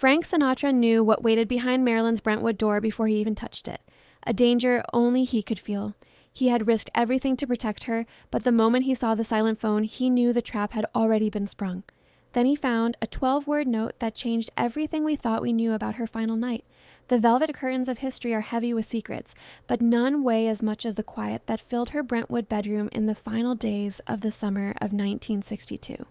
Frank Sinatra knew what waited behind Marilyn's Brentwood door before he even touched it. A danger only he could feel. He had risked everything to protect her, but the moment he saw the silent phone, he knew the trap had already been sprung. Then he found a 12-word note that changed everything we thought we knew about her final night. The velvet curtains of history are heavy with secrets, but none weigh as much as the quiet that filled her Brentwood bedroom in the final days of the summer of 1962.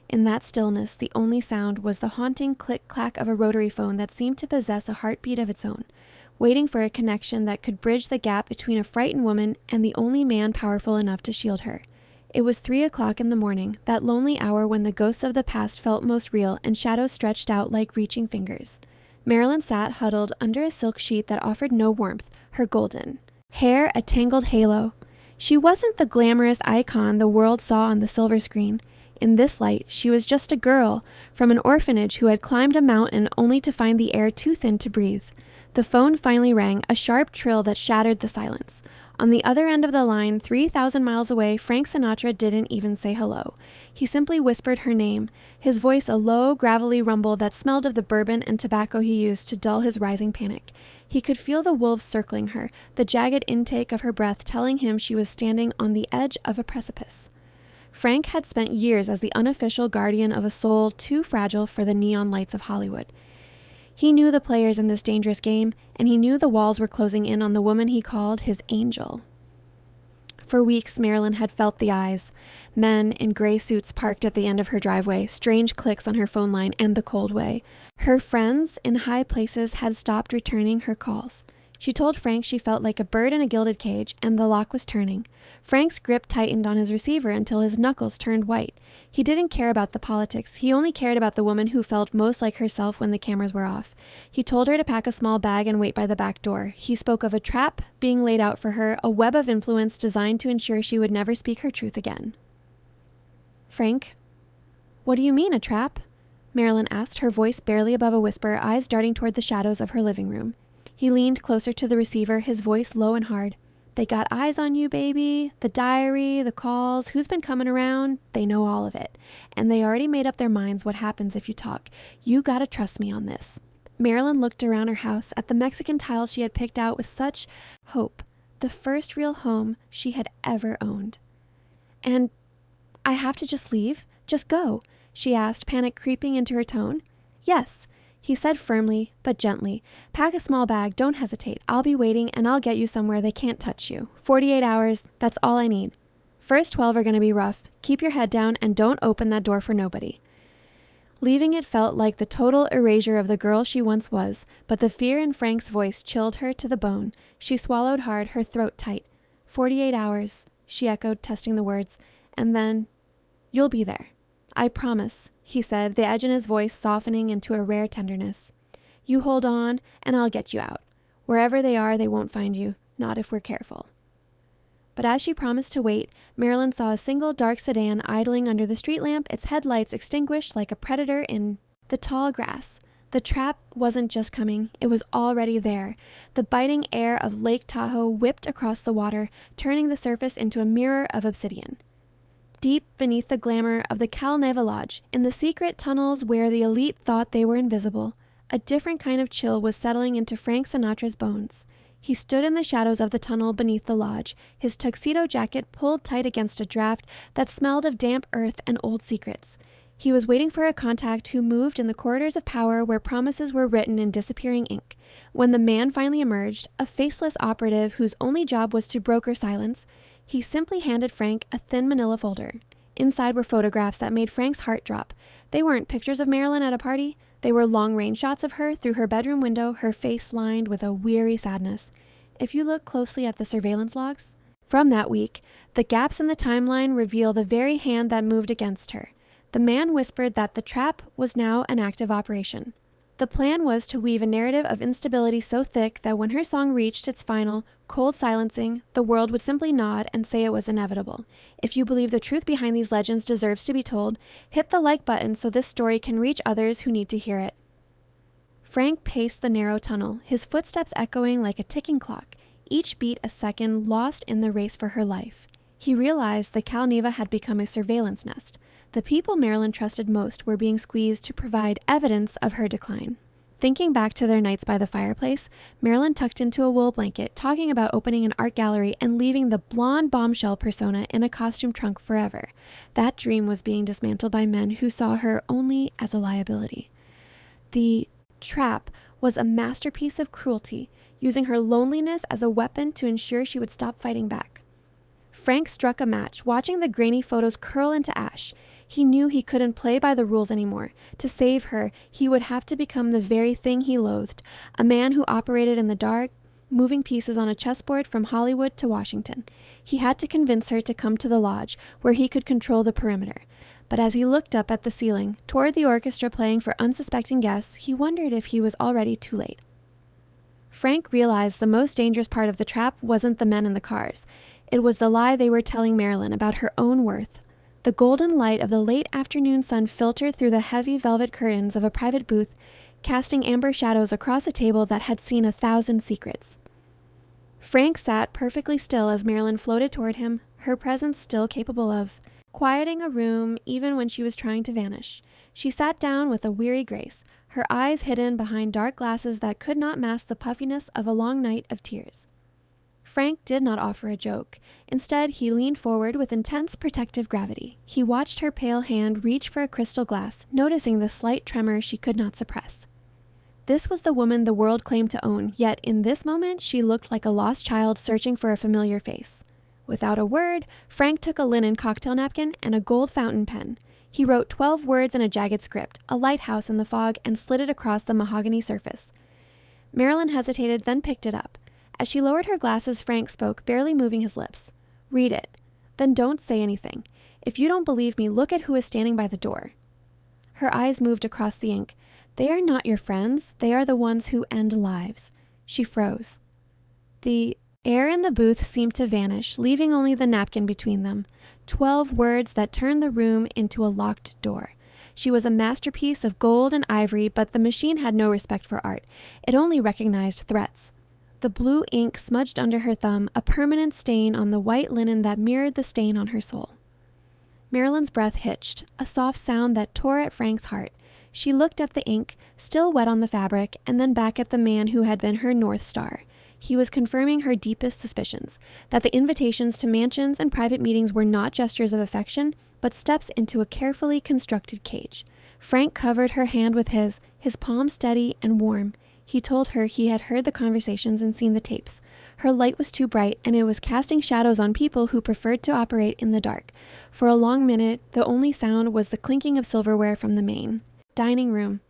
In that stillness, the only sound was the haunting click-clack of a rotary phone that seemed to possess a heartbeat of its own, waiting for a connection that could bridge the gap between a frightened woman and the only man powerful enough to shield her. It was 3 o'clock in the morning, that lonely hour when the ghosts of the past felt most real and shadows stretched out like reaching fingers. Marilyn sat huddled under a silk sheet that offered no warmth, her golden hair a tangled halo. She wasn't the glamorous icon the world saw on the silver screen. In this light, she was just a girl from an orphanage who had climbed a mountain only to find the air too thin to breathe. The phone finally rang, a sharp trill that shattered the silence. On the other end of the line, 3,000 miles away, Frank Sinatra didn't even say hello. He simply whispered her name, his voice a low, gravelly rumble that smelled of the bourbon and tobacco he used to dull his rising panic. He could feel the wolves circling her, the jagged intake of her breath telling him she was standing on the edge of a precipice. Frank had spent years as the unofficial guardian of a soul too fragile for the neon lights of Hollywood. He knew the players in this dangerous game, and he knew the walls were closing in on the woman he called his angel. For weeks, Marilyn had felt the eyes. Men in gray suits parked at the end of her driveway, strange clicks on her phone line, and the cold way. Her friends in high places had stopped returning her calls. She told Frank she felt like a bird in a gilded cage, and the lock was turning. Frank's grip tightened on his receiver until his knuckles turned white. He didn't care about the politics. He only cared about the woman who felt most like herself when the cameras were off. He told her to pack a small bag and wait by the back door. He spoke of a trap being laid out for her, a web of influence designed to ensure she would never speak her truth again. Frank, what do you mean, a trap? Marilyn asked, her voice barely above a whisper, eyes darting toward the shadows of her living room. He leaned closer to the receiver, his voice low and hard. They got eyes on you, baby. The diary, the calls, who's been coming around, they know all of it. And they already made up their minds what happens if you talk. You gotta trust me on this. Marilyn looked around her house at the Mexican tiles she had picked out with such hope, the first real home she had ever owned. And I have to just leave? Just go? She asked, panic creeping into her tone. Yes. He said firmly, but gently, pack a small bag, don't hesitate. I'll be waiting and I'll get you somewhere they can't touch you. 48 hours, that's all I need. First 12 are going to be rough. Keep your head down and don't open that door for nobody. Leaving it felt like the total erasure of the girl she once was, but the fear in Frank's voice chilled her to the bone. She swallowed hard, her throat tight. 48 hours, she echoed, testing the words, and then, you'll be there. I promise, he said, the edge in his voice softening into a rare tenderness. You hold on, and I'll get you out. Wherever they are, they won't find you, not if we're careful. But as she promised to wait, Marilyn saw a single dark sedan idling under the street lamp, its headlights extinguished like a predator in the tall grass. The trap wasn't just coming, it was already there. The biting air of Lake Tahoe whipped across the water, turning the surface into a mirror of obsidian. Deep beneath the glamour of the Cal-Neva Lodge, in the secret tunnels where the elite thought they were invisible, a different kind of chill was settling into Frank Sinatra's bones. He stood in the shadows of the tunnel beneath the lodge, his tuxedo jacket pulled tight against a draft that smelled of damp earth and old secrets. He was waiting for a contact who moved in the corridors of power where promises were written in disappearing ink. When the man finally emerged, a faceless operative whose only job was to broker silence, he simply handed Frank a thin manila folder. Inside were photographs that made Frank's heart drop. They weren't pictures of Marilyn at a party. They were long-range shots of her through her bedroom window, her face lined with a weary sadness. If you look closely at the surveillance logs from that week, the gaps in the timeline reveal the very hand that moved against her. The man whispered that the trap was now an active operation. The plan was to weave a narrative of instability so thick that when her song reached its final, cold silencing, the world would simply nod and say it was inevitable. If you believe the truth behind these legends deserves to be told, hit the like button so this story can reach others who need to hear it. Frank paced the narrow tunnel, his footsteps echoing like a ticking clock, each beat a second lost in the race for her life. He realized the Cal-Neva had become a surveillance nest. The people Marilyn trusted most were being squeezed to provide evidence of her decline. Thinking back to their nights by the fireplace, Marilyn tucked into a wool blanket, talking about opening an art gallery and leaving the blonde bombshell persona in a costume trunk forever. That dream was being dismantled by men who saw her only as a liability. The trap was a masterpiece of cruelty, using her loneliness as a weapon to ensure she would stop fighting back. Frank struck a match, watching the grainy photos curl into ash. He knew he couldn't play by the rules anymore. To save her, he would have to become the very thing he loathed, a man who operated in the dark, moving pieces on a chessboard from Hollywood to Washington. He had to convince her to come to the lodge, where he could control the perimeter. But as he looked up at the ceiling, toward the orchestra playing for unsuspecting guests, he wondered if he was already too late. Frank realized the most dangerous part of the trap wasn't the men in the cars. It was the lie they were telling Marilyn about her own worth. The golden light of the late afternoon sun filtered through the heavy velvet curtains of a private booth, casting amber shadows across a table that had seen 1,000 secrets. Frank sat perfectly still as Marilyn floated toward him, her presence still capable of quieting a room even when she was trying to vanish. She sat down with a weary grace, her eyes hidden behind dark glasses that could not mask the puffiness of a long night of tears. Frank did not offer a joke. Instead, he leaned forward with intense protective gravity. He watched her pale hand reach for a crystal glass, noticing the slight tremor she could not suppress. This was the woman the world claimed to own, yet in this moment she looked like a lost child searching for a familiar face. Without a word, Frank took a linen cocktail napkin and a gold fountain pen. He wrote 12 words in a jagged script, a lighthouse in the fog, and slid it across the mahogany surface. Marilyn hesitated, then picked it up. As she lowered her glasses, Frank spoke, barely moving his lips. "Read it. Then don't say anything. If you don't believe me, look at who is standing by the door." Her eyes moved across the ink. "They are not your friends. They are the ones who end lives." She froze. The air in the booth seemed to vanish, leaving only the napkin between them. 12 words that turned the room into a locked door. She was a masterpiece of gold and ivory, but the machine had no respect for art. It only recognized threats. The blue ink smudged under her thumb, a permanent stain on the white linen that mirrored the stain on her soul. Marilyn's breath hitched, a soft sound that tore at Frank's heart. She looked at the ink, still wet on the fabric, and then back at the man who had been her North Star. He was confirming her deepest suspicions, that the invitations to mansions and private meetings were not gestures of affection, but steps into a carefully constructed cage. Frank covered her hand with his palm steady and warm. He told her he had heard the conversations and seen the tapes. Her light was too bright, and it was casting shadows on people who preferred to operate in the dark. For a long minute, the only sound was the clinking of silverware from the main dining room.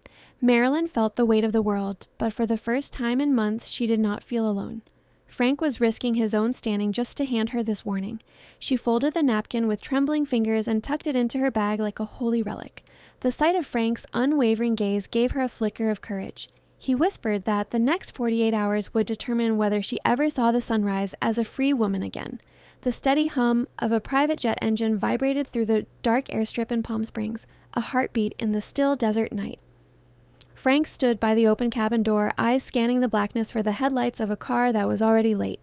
Marilyn felt the weight of the world, but for the first time in months, she did not feel alone. Frank was risking his own standing just to hand her this warning. She folded the napkin with trembling fingers and tucked it into her bag like a holy relic. The sight of Frank's unwavering gaze gave her a flicker of courage. He whispered that the next 48 hours would determine whether she ever saw the sunrise as a free woman again. The steady hum of a private jet engine vibrated through the dark airstrip in Palm Springs, a heartbeat in the still desert night. Frank stood by the open cabin door, eyes scanning the blackness for the headlights of a car that was already late.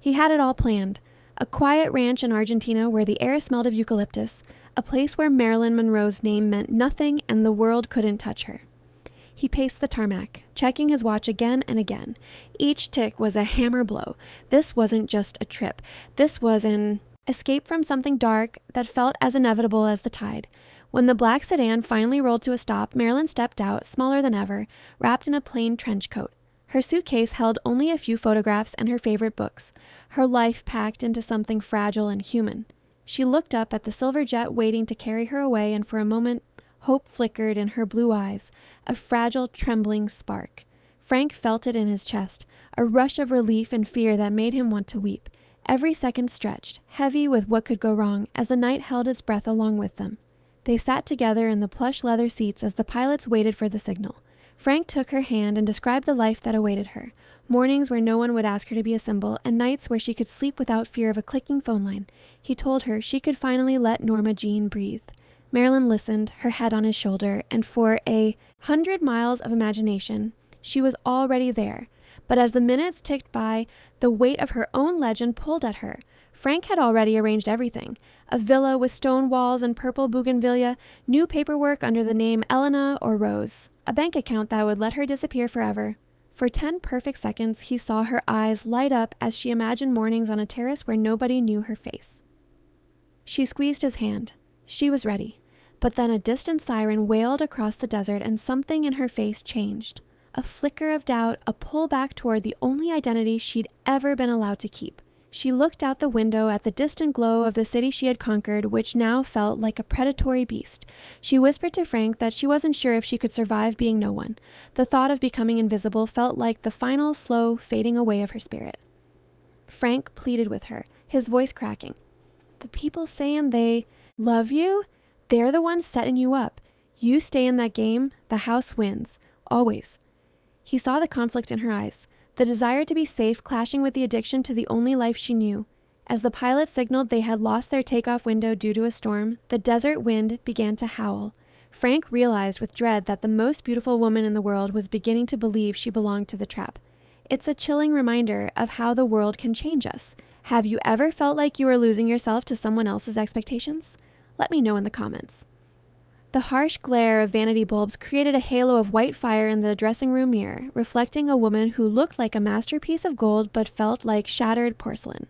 He had it all planned. A quiet ranch in Argentina where the air smelled of eucalyptus, a place where Marilyn Monroe's name meant nothing and the world couldn't touch her. He paced the tarmac, checking his watch again and again. Each tick was a hammer blow. This wasn't just a trip. This was an escape from something dark that felt as inevitable as the tide. When the black sedan finally rolled to a stop, Marilyn stepped out, smaller than ever, wrapped in a plain trench coat. Her suitcase held only a few photographs and her favorite books, her life packed into something fragile and human. She looked up at the silver jet waiting to carry her away, and for a moment, hope flickered in her blue eyes, a fragile, trembling spark. Frank felt it in his chest, a rush of relief and fear that made him want to weep. Every second stretched, heavy with what could go wrong, as the night held its breath along with them. They sat together in the plush leather seats as the pilots waited for the signal. Frank took her hand and described the life that awaited her. Mornings where no one would ask her to be a symbol, and nights where she could sleep without fear of a clicking phone line. He told her she could finally let Norma Jean breathe. Marilyn listened, her head on his shoulder, and for 100 miles of imagination, she was already there. But as the minutes ticked by, the weight of her own legend pulled at her. Frank had already arranged everything. A villa with stone walls and purple bougainvillea, new paperwork under the name Elena or Rose, a bank account that would let her disappear forever. For 10 perfect seconds, he saw her eyes light up as she imagined mornings on a terrace where nobody knew her face. She squeezed his hand. She was ready. But then a distant siren wailed across the desert and something in her face changed. A flicker of doubt, a pull back toward the only identity she'd ever been allowed to keep. She looked out the window at the distant glow of the city she had conquered, which now felt like a predatory beast. She whispered to Frank that she wasn't sure if she could survive being no one. The thought of becoming invisible felt like the final, slow fading away of her spirit. Frank pleaded with her, his voice cracking. The people saying they love you, they're the ones setting you up. You stay in that game, the house wins. Always. He saw the conflict in her eyes, the desire to be safe clashing with the addiction to the only life she knew. As the pilot signaled they had lost their takeoff window due to a storm, the desert wind began to howl. Frank realized with dread that the most beautiful woman in the world was beginning to believe she belonged to the trap. It's a chilling reminder of how the world can change us. Have you ever felt like you were losing yourself to someone else's expectations? Let me know in the comments. The harsh glare of vanity bulbs created a halo of white fire in the dressing room mirror, reflecting a woman who looked like a masterpiece of gold but felt like shattered porcelain.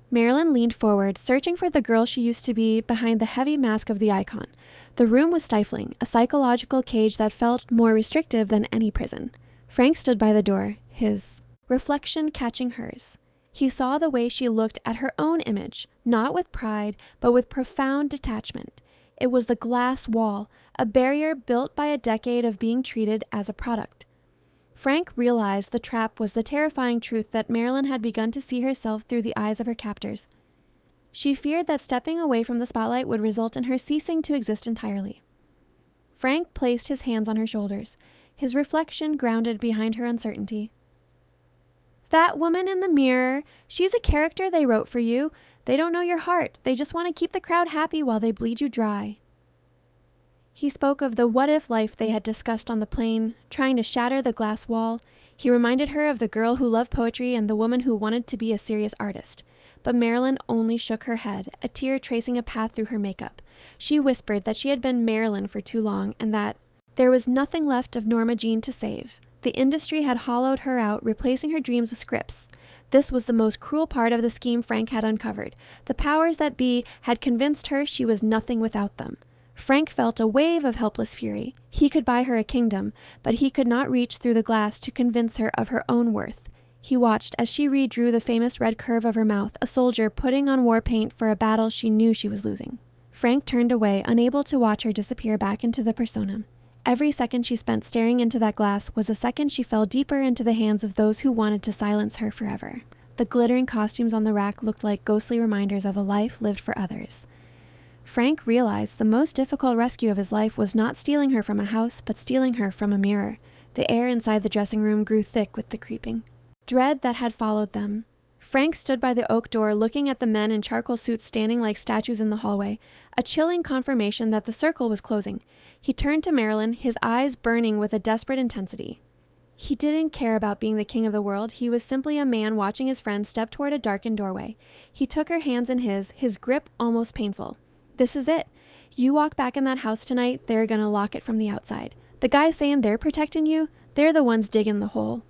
Marilyn leaned forward, searching for the girl she used to be behind the heavy mask of the icon. The room was stifling, a psychological cage that felt more restrictive than any prison. Frank stood by the door, his reflection catching hers. He saw the way she looked at her own image, not with pride, but with profound detachment. It was the glass wall, a barrier built by a decade of being treated as a product. Frank realized the trap was the terrifying truth that Marilyn had begun to see herself through the eyes of her captors. She feared that stepping away from the spotlight would result in her ceasing to exist entirely. Frank placed his hands on her shoulders, his reflection grounded behind her uncertainty. That woman in the mirror, she's a character they wrote for you. They don't know your heart. They just want to keep the crowd happy while they bleed you dry. He spoke of the what-if life they had discussed on the plane, trying to shatter the glass wall. He reminded her of the girl who loved poetry and the woman who wanted to be a serious artist. But Marilyn only shook her head, a tear tracing a path through her makeup. She whispered that she had been Marilyn for too long and that there was nothing left of Norma Jean to save. The industry had hollowed her out, replacing her dreams with scripts. This was the most cruel part of the scheme Frank had uncovered. The powers that be had convinced her she was nothing without them. Frank felt a wave of helpless fury. He could buy her a kingdom, but he could not reach through the glass to convince her of her own worth. He watched as she redrew the famous red curve of her mouth, a soldier putting on war paint for a battle she knew she was losing. Frank turned away, unable to watch her disappear back into the persona. Every second she spent staring into that glass was a second she fell deeper into the hands of those who wanted to silence her forever. The glittering costumes on the rack looked like ghostly reminders of a life lived for others. Frank realized the most difficult rescue of his life was not stealing her from a house, but stealing her from a mirror. The air inside the dressing room grew thick with the creeping dread that had followed them. Frank stood by the oak door looking at the men in charcoal suits standing like statues in the hallway, a chilling confirmation that the circle was closing. He turned to Marilyn, his eyes burning with a desperate intensity. He didn't care about being the king of the world. He was simply a man watching his friend step toward a darkened doorway. He took her hands in his grip almost painful. This is it. You walk back in that house tonight, they're gonna lock it from the outside. The guys saying they're protecting you, they're the ones digging the hole.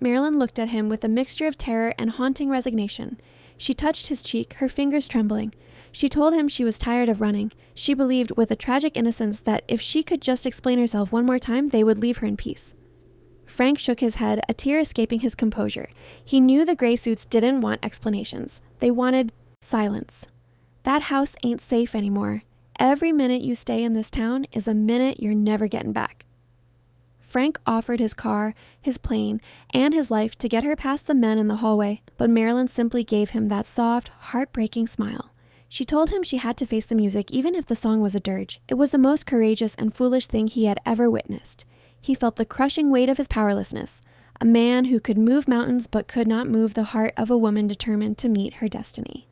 Marilyn looked at him with a mixture of terror and haunting resignation. She touched his cheek, her fingers trembling. She told him she was tired of running. She believed with a tragic innocence that if she could just explain herself one more time, they would leave her in peace. Frank shook his head, a tear escaping his composure. He knew the gray suits didn't want explanations. They wanted silence. That house ain't safe anymore. Every minute you stay in this town is a minute you're never getting back. Frank offered his car, his plane, and his life to get her past the men in the hallway, but Marilyn simply gave him that soft, heartbreaking smile. She told him she had to face the music even if the song was a dirge. It was the most courageous and foolish thing he had ever witnessed. He felt the crushing weight of his powerlessness, a man who could move mountains but could not move the heart of a woman determined to meet her destiny.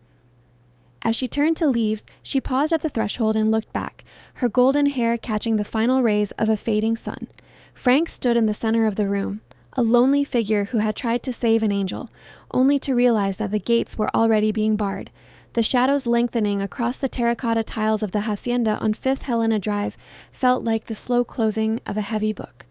As she turned to leave, she paused at the threshold and looked back, her golden hair catching the final rays of a fading sun. Frank stood in the center of the room, a lonely figure who had tried to save an angel, only to realize that the gates were already being barred. The shadows lengthening across the terracotta tiles of the hacienda on 5th Helena Drive felt like the slow closing of a heavy book.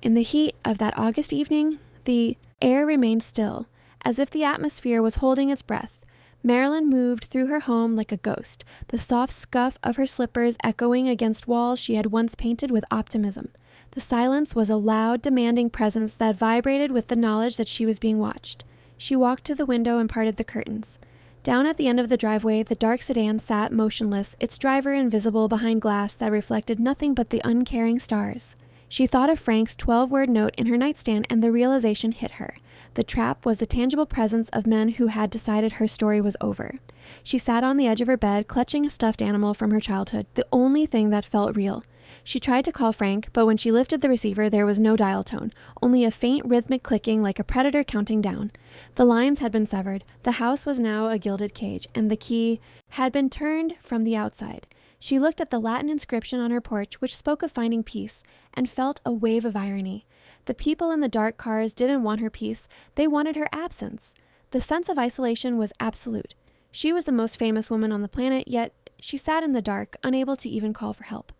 In the heat of that August evening, the air remained still, as if the atmosphere was holding its breath. Marilyn moved through her home like a ghost, the soft scuff of her slippers echoing against walls she had once painted with optimism. The silence was a loud, demanding presence that vibrated with the knowledge that she was being watched. She walked to the window and parted the curtains. Down at the end of the driveway, the dark sedan sat motionless, its driver invisible behind glass that reflected nothing but the uncaring stars. She thought of Frank's 12-word note in her nightstand, and the realization hit her. The trap was the tangible presence of men who had decided her story was over. She sat on the edge of her bed, clutching a stuffed animal from her childhood, the only thing that felt real. She tried to call Frank, but when she lifted the receiver, there was no dial tone, only a faint rhythmic clicking like a predator counting down. The lines had been severed. The house was now a gilded cage, and the key had been turned from the outside. She looked at the Latin inscription on her porch, which spoke of finding peace, and felt a wave of irony. The people in the dark cars didn't want her peace. They wanted her absence. The sense of isolation was absolute. She was the most famous woman on the planet, yet she sat in the dark, unable to even call for help.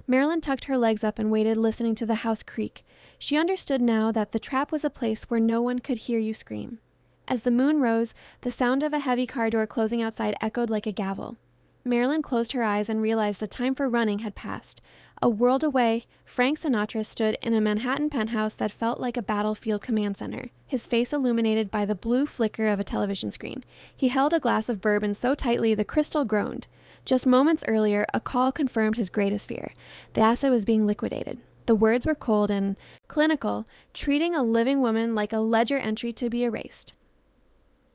Marilyn tucked her legs up and waited, listening to the house creak. She understood now that the trap was a place where no one could hear you scream. As the moon rose, the sound of a heavy car door closing outside echoed like a gavel. Marilyn closed her eyes and realized the time for running had passed. A world away, Frank Sinatra stood in a Manhattan penthouse that felt like a battlefield command center, his face illuminated by the blue flicker of a television screen. He held a glass of bourbon so tightly the crystal groaned. Just moments earlier, a call confirmed his greatest fear. The asset was being liquidated. The words were cold and clinical, treating a living woman like a ledger entry to be erased.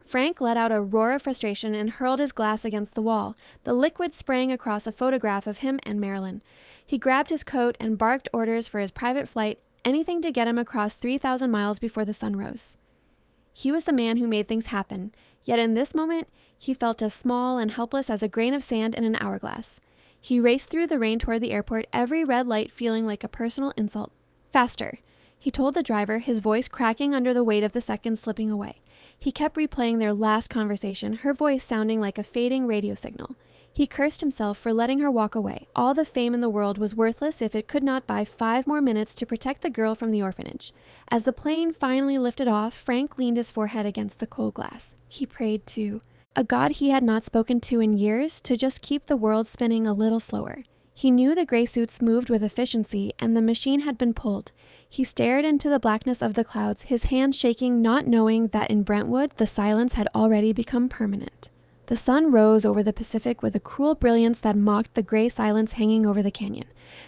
Frank let out a roar of frustration and hurled his glass against the wall. The liquid sprang across a photograph of him and Marilyn. He grabbed his coat and barked orders for his private flight, anything to get him across 3,000 miles before the sun rose. He was the man who made things happen, yet in this moment, he felt as small and helpless as a grain of sand in an hourglass. He raced through the rain toward the airport, every red light feeling like a personal insult. Faster, he told the driver, his voice cracking under the weight of the seconds slipping away. He kept replaying their last conversation, her voice sounding like a fading radio signal. He cursed himself for letting her walk away. All the fame in the world was worthless if it could not buy 5 more minutes to protect the girl from the orphanage. As the plane finally lifted off, Frank leaned his forehead against the cold glass. He prayed to a god he had not spoken to in years to just keep the world spinning a little slower. He knew the gray suits moved with efficiency, and the machine had been pulled. He stared into the blackness of the clouds, his hands shaking, not knowing that in Brentwood the silence had already become permanent. The sun rose over the Pacific with a cruel brilliance that mocked the gray silence hanging over the canyon.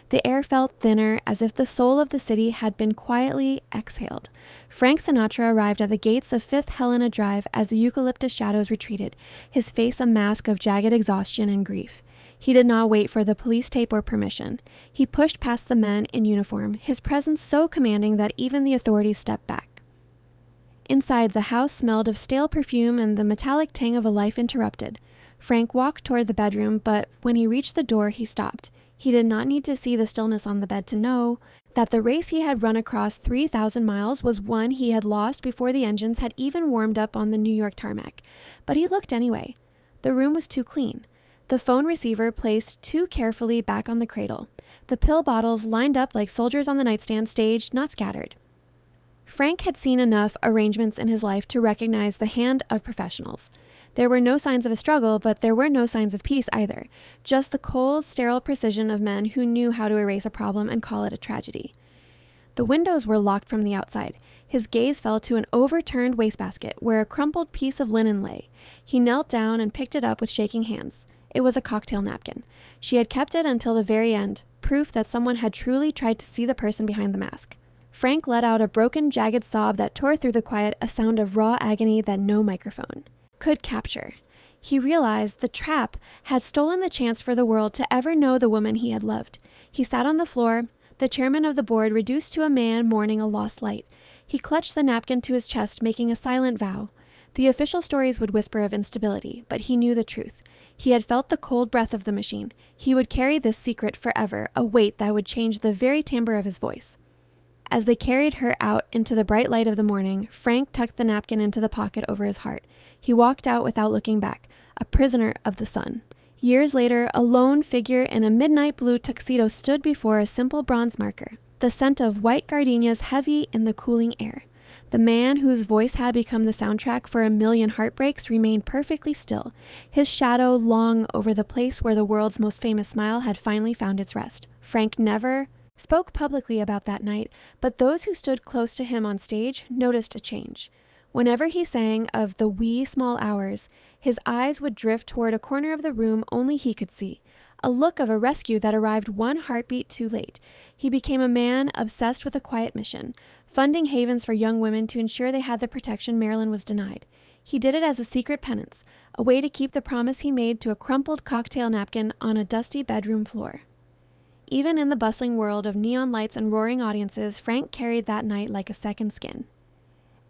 The air felt thinner, as if the soul of the city had been quietly exhaled. Frank Sinatra arrived at the gates of 5th Helena Drive as the eucalyptus shadows retreated, his face a mask of jagged exhaustion and grief. He did not wait for the police tape or permission. He pushed past the men in uniform, his presence so commanding that even the authorities stepped back. Inside, the house smelled of stale perfume and the metallic tang of a life interrupted. Frank walked toward the bedroom, but when he reached the door, he stopped. He did not need to see the stillness on the bed to know that the race he had run across 3,000 miles was one he had lost before the engines had even warmed up on the New York tarmac. But he looked anyway. The room was too clean. The phone receiver placed too carefully back on the cradle. The pill bottles lined up like soldiers on the nightstand, staged, not scattered. Frank had seen enough arrangements in his life to recognize the hand of professionals. There were no signs of a struggle, but there were no signs of peace either. Just the cold, sterile precision of men who knew how to erase a problem and call it a tragedy. The windows were locked from the outside. His gaze fell to an overturned wastebasket where a crumpled piece of linen lay. He knelt down and picked it up with shaking hands. It was a cocktail napkin. She had kept it until the very end, proof that someone had truly tried to see the person behind the mask. Frank let out a broken, jagged sob that tore through the quiet, a sound of raw agony that no microphone could capture. He realized the trap had stolen the chance for the world to ever know the woman he had loved. He sat on the floor, the chairman of the board reduced to a man mourning a lost light. He clutched the napkin to his chest, making a silent vow. The official stories would whisper of instability, but he knew the truth. He had felt the cold breath of the machine. He would carry this secret forever, a weight that would change the very timbre of his voice. As they carried her out into the bright light of the morning, Frank tucked the napkin into the pocket over his heart. He walked out without looking back, a prisoner of the sun. Years later, a lone figure in a midnight blue tuxedo stood before a simple bronze marker, the scent of white gardenias heavy in the cooling air. The man whose voice had become the soundtrack for a million heartbreaks remained perfectly still, his shadow long over the place where the world's most famous smile had finally found its rest. Frank never spoke publicly about that night, but those who stood close to him on stage noticed a change. Whenever he sang of the wee small hours, his eyes would drift toward a corner of the room only he could see, a look of a rescue that arrived one heartbeat too late. He became a man obsessed with a quiet mission, funding havens for young women to ensure they had the protection Marilyn was denied. He did it as a secret penance, a way to keep the promise he made to a crumpled cocktail napkin on a dusty bedroom floor. Even in the bustling world of neon lights and roaring audiences, Frank carried that night like a second skin.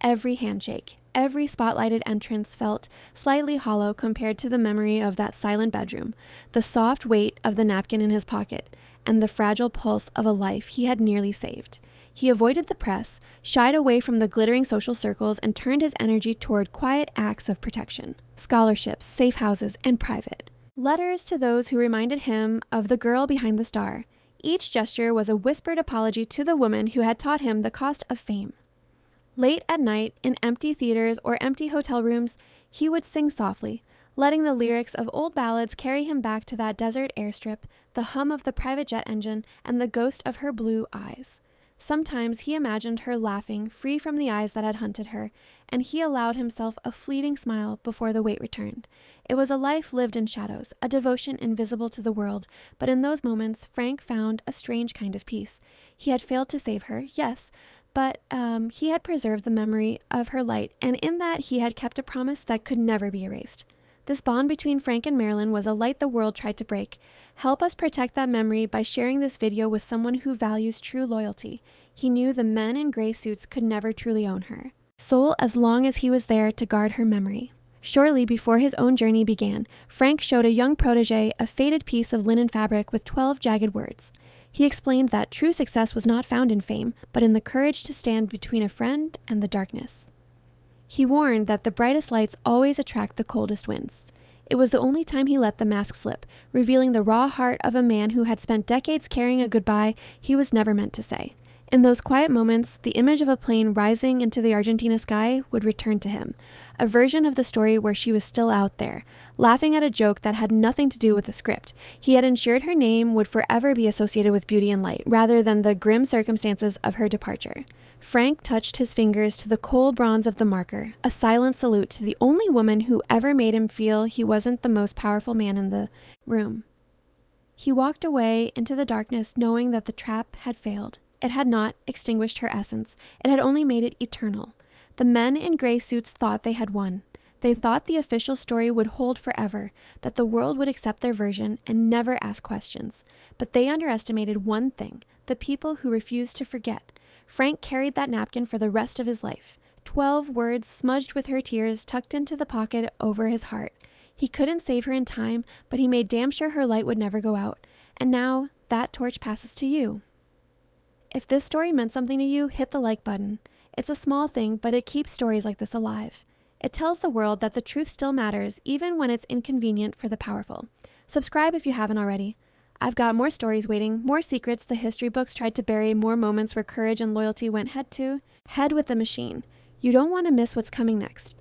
Every handshake, every spotlighted entrance felt slightly hollow compared to the memory of that silent bedroom, the soft weight of the napkin in his pocket, and the fragile pulse of a life he had nearly saved. He avoided the press, shied away from the glittering social circles, and turned his energy toward quiet acts of protection, scholarships, safe houses, and private letters to those who reminded him of the girl behind the star. Each gesture was a whispered apology to the woman who had taught him the cost of fame. Late at night, in empty theaters or empty hotel rooms, he would sing softly, letting the lyrics of old ballads carry him back to that desert airstrip, the hum of the private jet engine, and the ghost of her blue eyes. Sometimes he imagined her laughing, free from the eyes that had hunted her, and he allowed himself a fleeting smile before the weight returned. It was a life lived in shadows, a devotion invisible to the world, but in those moments, Frank found a strange kind of peace. He had failed to save her, yes, but he had preserved the memory of her light, and in that he had kept a promise that could never be erased. This bond between Frank and Marilyn was a light the world tried to break. Help us protect that memory by sharing this video with someone who values true loyalty. He knew the men in gray suits could never truly own her soul as long as he was there to guard her memory. Shortly before his own journey began, Frank showed a young protege a faded piece of linen fabric with 12 jagged words. He explained that true success was not found in fame, but in the courage to stand between a friend and the darkness. He warned that the brightest lights always attract the coldest winds. It was the only time he let the mask slip, revealing the raw heart of a man who had spent decades carrying a goodbye he was never meant to say. In those quiet moments, the image of a plane rising into the Argentina sky would return to him, a version of the story where she was still out there, laughing at a joke that had nothing to do with the script. He had ensured her name would forever be associated with beauty and light, rather than the grim circumstances of her departure. Frank touched his fingers to the cold bronze of the marker, a silent salute to the only woman who ever made him feel he wasn't the most powerful man in the room. He walked away into the darkness knowing that the trap had failed. It had not extinguished her essence. It had only made it eternal. The men in gray suits thought they had won. They thought the official story would hold forever, that the world would accept their version and never ask questions. But they underestimated one thing, the people who refused to forget. Frank carried that napkin for the rest of his life. 12 words smudged with her tears tucked into the pocket over his heart. He couldn't save her in time, but he made damn sure her light would never go out. And now that torch passes to you. If this story meant something to you, hit the like button. It's a small thing, but it keeps stories like this alive. It tells the world that the truth still matters, even when it's inconvenient for the powerful. Subscribe if you haven't already. I've got more stories waiting, more secrets the history books tried to bury, more moments where courage and loyalty went head with the machine. You don't want to miss what's coming next.